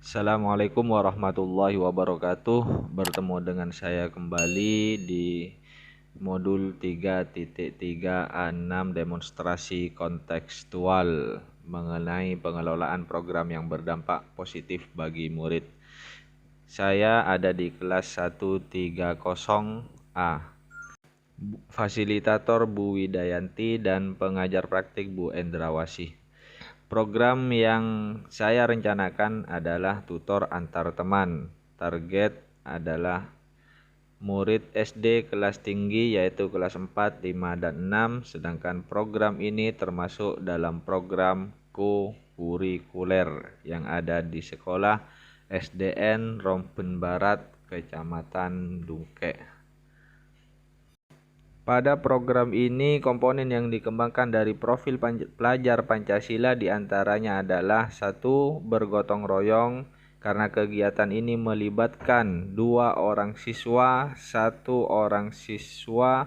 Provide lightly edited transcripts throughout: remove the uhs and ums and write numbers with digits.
Assalamualaikum warahmatullahi wabarakatuh. Bertemu dengan saya kembali di modul 3.3A6 demonstrasi kontekstual mengenai pengelolaan program yang berdampak positif bagi murid. Saya ada di kelas 130A. Fasilitator Bu Widayanti dan pengajar praktik Bu Endrawasih. Program yang saya rencanakan adalah tutor antar teman. Target adalah murid SD kelas tinggi yaitu kelas 4, 5, dan 6. Sedangkan program ini termasuk dalam program kokurikuler yang ada di sekolah SDN Rompen Barat, Kecamatan Dungke. Pada program ini, komponen yang dikembangkan dari profil pelajar Pancasila diantaranya adalah 1. Bergotong royong, karena kegiatan ini melibatkan 2 orang siswa, 1 orang siswa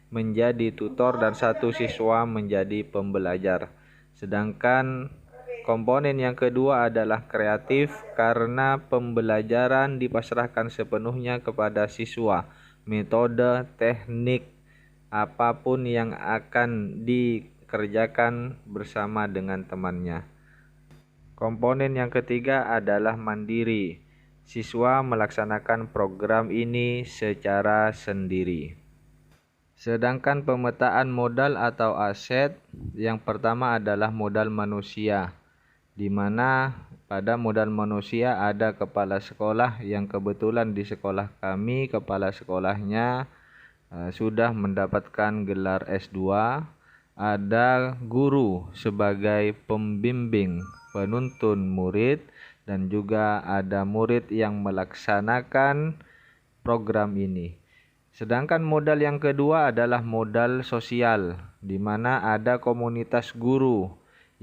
menjadi tutor dan 1 siswa menjadi pembelajar. Sedangkan komponen yang kedua adalah kreatif, karena pembelajaran dipasrahkan sepenuhnya kepada siswa. Metode, teknik, apapun yang akan dikerjakan bersama dengan temannya. Komponen yang ketiga adalah mandiri. Siswa melaksanakan program ini secara sendiri. Sedangkan pemetaan modal atau aset, yang pertama adalah modal manusia, di mana pada modal manusia ada kepala sekolah yang kebetulan di sekolah kami kepala sekolahnya sudah mendapatkan gelar S2, ada guru sebagai pembimbing penuntun murid, dan juga ada murid yang melaksanakan program ini. Sedangkan modal yang kedua adalah modal sosial, di mana ada komunitas guru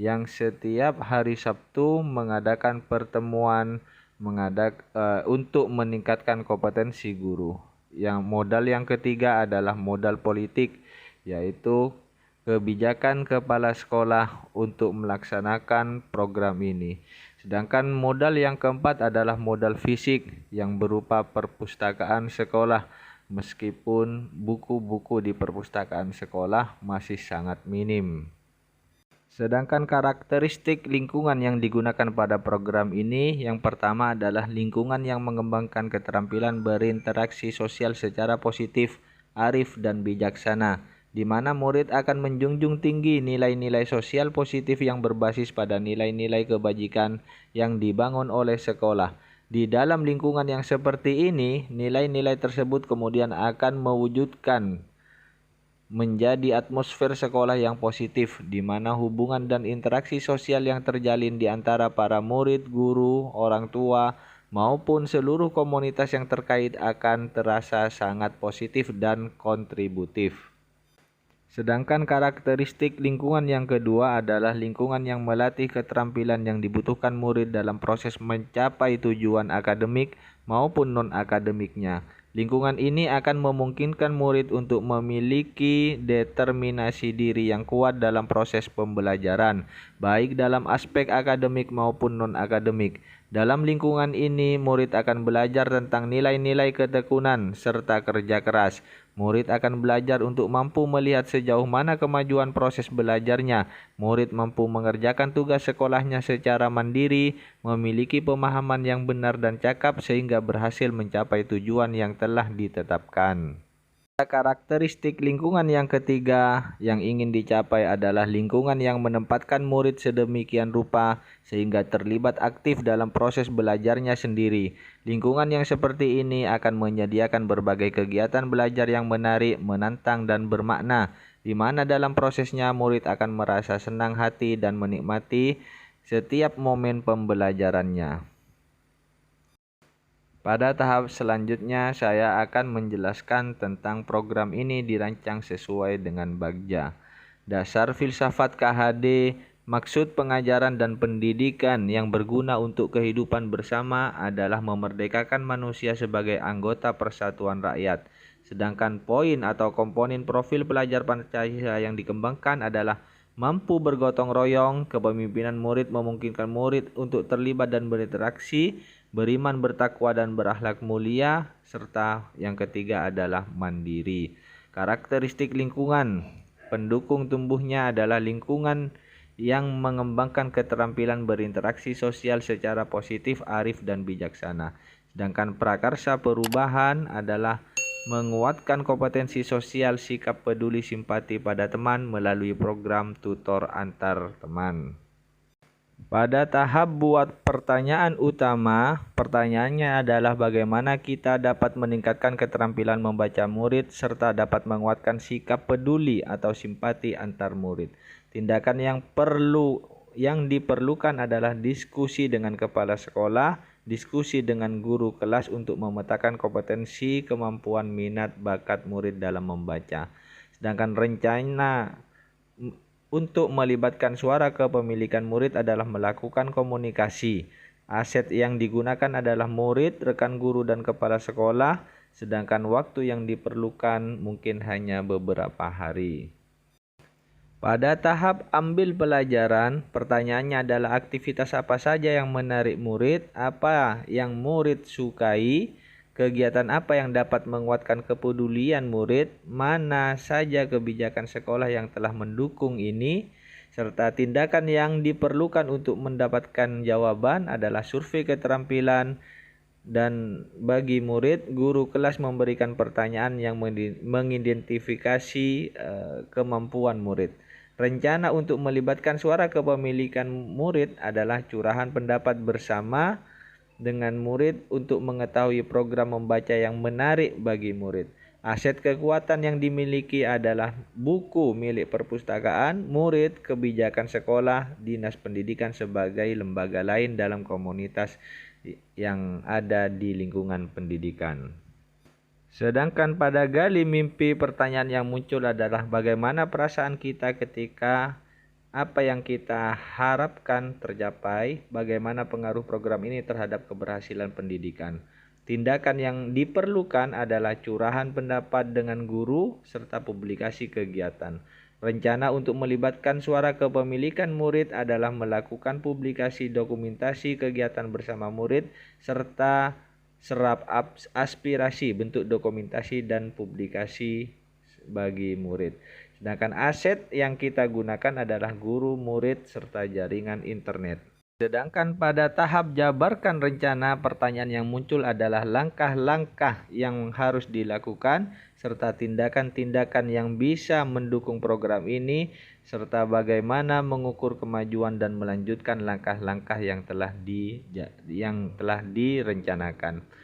yang setiap hari Sabtu mengadakan pertemuan untuk meningkatkan kompetensi guru. Yang modal yang ketiga adalah modal politik, yaitu kebijakan kepala sekolah untuk melaksanakan program ini. Sedangkan modal yang keempat adalah modal fisik yang berupa perpustakaan sekolah, meskipun buku-buku di perpustakaan sekolah masih sangat minim. Sedangkan karakteristik lingkungan yang digunakan pada program ini, yang pertama adalah lingkungan yang mengembangkan keterampilan berinteraksi sosial secara positif, arif, dan bijaksana, di mana murid akan menjunjung tinggi nilai-nilai sosial positif yang berbasis pada nilai-nilai kebajikan yang dibangun oleh sekolah. Di dalam lingkungan yang seperti ini, nilai-nilai tersebut kemudian akan mewujudkan menjadi atmosfer sekolah yang positif, di mana hubungan dan interaksi sosial yang terjalin di antara para murid, guru, orang tua, maupun seluruh komunitas yang terkait akan terasa sangat positif dan kontributif. Sedangkan karakteristik lingkungan yang kedua adalah lingkungan yang melatih keterampilan yang dibutuhkan murid dalam proses mencapai tujuan akademik maupun non-akademiknya. Lingkungan ini akan memungkinkan murid untuk memiliki determinasi diri yang kuat dalam proses pembelajaran, baik dalam aspek akademik maupun non-akademik. Dalam lingkungan ini, murid akan belajar tentang nilai-nilai ketekunan serta kerja keras. Murid akan belajar untuk mampu melihat sejauh mana kemajuan proses belajarnya. Murid mampu mengerjakan tugas sekolahnya secara mandiri, memiliki pemahaman yang benar dan cakap sehingga berhasil mencapai tujuan yang telah ditetapkan. Karakteristik lingkungan yang ketiga yang ingin dicapai adalah lingkungan yang menempatkan murid sedemikian rupa sehingga terlibat aktif dalam proses belajarnya sendiri. Lingkungan yang seperti ini akan menyediakan berbagai kegiatan belajar yang menarik, menantang, dan bermakna, di mana dalam prosesnya murid akan merasa senang hati dan menikmati setiap momen pembelajarannya. Pada tahap selanjutnya, saya akan menjelaskan tentang program ini dirancang sesuai dengan Bagja. Dasar filsafat KHD, maksud pengajaran dan pendidikan yang berguna untuk kehidupan bersama adalah memerdekakan manusia sebagai anggota persatuan rakyat. Sedangkan poin atau komponen profil pelajar Pancasila yang dikembangkan adalah Mampu bergotong royong, kepemimpinan murid memungkinkan murid untuk terlibat dan berinteraksi, beriman, bertakwa, dan berakhlak mulia, serta yang ketiga adalah mandiri. Karakteristik lingkungan pendukung tumbuhnya adalah lingkungan yang mengembangkan keterampilan berinteraksi sosial secara positif, arif, dan bijaksana. Sedangkan prakarsa perubahan adalah menguatkan kompetensi sosial, sikap peduli, simpati pada teman melalui program tutor antar teman. Pada tahap buat pertanyaan utama, pertanyaannya adalah bagaimana kita dapat meningkatkan keterampilan membaca murid serta dapat menguatkan sikap peduli atau simpati antar murid. Tindakan yang diperlukan adalah diskusi dengan kepala sekolah, diskusi dengan guru kelas untuk memetakan kompetensi, kemampuan, minat, bakat murid dalam membaca. Sedangkan rencana untuk melibatkan suara kepemilikan murid adalah melakukan komunikasi. Aset yang digunakan adalah murid, rekan guru, dan kepala sekolah, sedangkan waktu yang diperlukan mungkin hanya beberapa hari. Pada tahap ambil pelajaran, pertanyaannya adalah aktivitas apa saja yang menarik murid, apa yang murid sukai, kegiatan apa yang dapat menguatkan kepedulian murid, mana saja kebijakan sekolah yang telah mendukung ini, serta tindakan yang diperlukan untuk mendapatkan jawaban adalah survei keterampilan. Dan bagi murid, guru kelas memberikan pertanyaan yang mengidentifikasi kemampuan murid. Rencana untuk melibatkan suara kepemilikan murid adalah curahan pendapat bersama dengan murid untuk mengetahui program membaca yang menarik bagi murid. Aset kekuatan yang dimiliki adalah buku milik perpustakaan, murid, kebijakan sekolah, dinas pendidikan sebagai lembaga lain dalam komunitas yang ada di lingkungan pendidikan. Sedangkan pada gali mimpi, pertanyaan yang muncul adalah bagaimana perasaan kita ketika apa yang kita harapkan tercapai, bagaimana pengaruh program ini terhadap keberhasilan pendidikan. Tindakan yang diperlukan adalah curahan pendapat dengan guru serta publikasi kegiatan. Rencana untuk melibatkan suara kepemilikan murid adalah melakukan publikasi dokumentasi kegiatan bersama murid serta serap aspirasi bentuk dokumentasi dan publikasi bagi murid. Sedangkan aset yang kita gunakan adalah guru, murid, serta jaringan internet. Sedangkan pada tahap jabarkan rencana, pertanyaan yang muncul adalah langkah-langkah yang harus dilakukan serta tindakan-tindakan yang bisa mendukung program ini serta bagaimana mengukur kemajuan dan melanjutkan langkah-langkah yang telah direncanakan.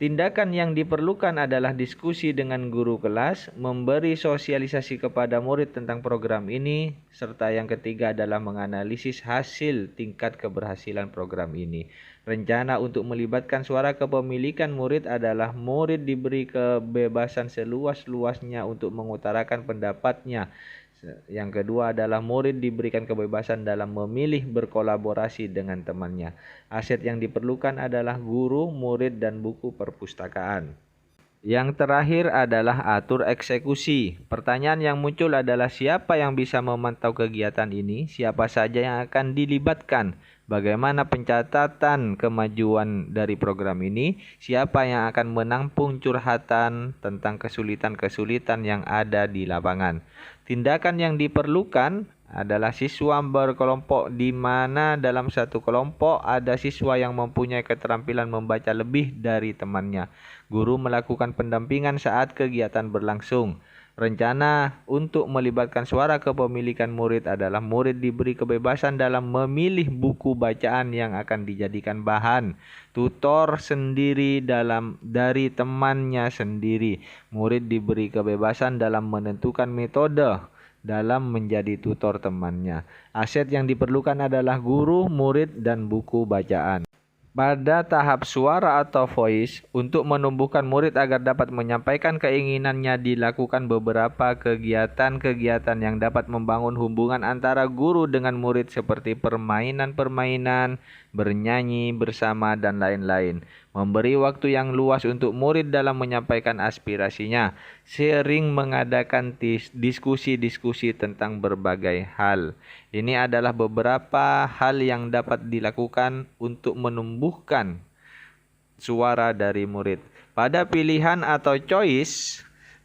Tindakan yang diperlukan adalah diskusi dengan guru kelas, memberi sosialisasi kepada murid tentang program ini, serta yang ketiga adalah menganalisis hasil tingkat keberhasilan program ini. Rencana untuk melibatkan suara kepemilikan murid adalah murid diberi kebebasan seluas-luasnya untuk mengutarakan pendapatnya. Yang kedua adalah murid diberikan kebebasan dalam memilih berkolaborasi dengan temannya. Aset yang diperlukan adalah guru, murid, dan buku perpustakaan. Yang terakhir adalah atur eksekusi. Pertanyaan yang muncul adalah siapa yang bisa memantau kegiatan ini, siapa saja yang akan dilibatkan, bagaimana pencatatan kemajuan dari program ini, siapa yang akan menampung curhatan tentang kesulitan-kesulitan yang ada di lapangan. Tindakan yang diperlukan adalah siswa berkelompok di mana dalam satu kelompok ada siswa yang mempunyai keterampilan membaca lebih dari temannya. Guru melakukan pendampingan saat kegiatan berlangsung. Rencana untuk melibatkan suara kepemilikan murid adalah murid diberi kebebasan dalam memilih buku bacaan yang akan dijadikan bahan. Tutor sendiri dari temannya sendiri. Murid diberi kebebasan dalam menentukan metode dalam menjadi tutor temannya. Aset yang diperlukan adalah guru, murid, dan buku bacaan. Pada tahap suara atau voice, untuk menumbuhkan murid agar dapat menyampaikan keinginannya dilakukan beberapa kegiatan-kegiatan yang dapat membangun hubungan antara guru dengan murid seperti permainan-permainan, bernyanyi bersama, dan lain-lain. Memberi waktu yang luas untuk murid dalam menyampaikan aspirasinya. Sering mengadakan diskusi-diskusi tentang berbagai hal. Ini adalah beberapa hal yang dapat dilakukan untuk menumbuhkan suara dari murid. Pada pilihan atau choice,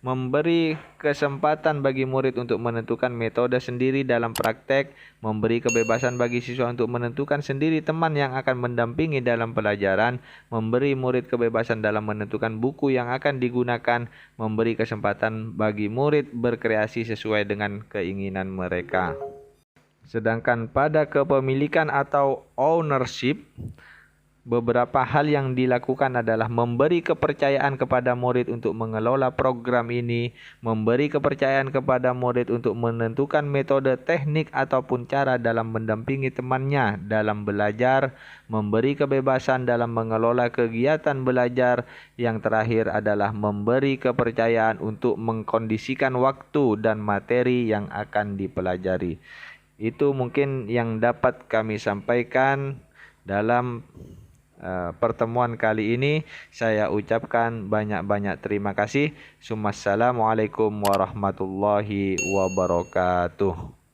memberi kesempatan bagi murid untuk menentukan metode sendiri dalam praktek, memberi kebebasan bagi siswa untuk menentukan sendiri teman yang akan mendampingi dalam pelajaran, memberi murid kebebasan dalam menentukan buku yang akan digunakan, memberi kesempatan bagi murid berkreasi sesuai dengan keinginan mereka. Sedangkan pada kepemilikan atau ownership, beberapa hal yang dilakukan adalah memberi kepercayaan kepada murid untuk mengelola program ini, memberi kepercayaan kepada murid untuk menentukan metode, teknik, ataupun cara dalam mendampingi temannya dalam belajar, memberi kebebasan dalam mengelola kegiatan belajar. Yang terakhir adalah memberi kepercayaan untuk mengkondisikan waktu dan materi yang akan dipelajari. Itu mungkin yang dapat kami sampaikan dalam pertemuan kali ini. Saya ucapkan banyak-banyak terima kasih. Assalamualaikum warahmatullahi wabarakatuh.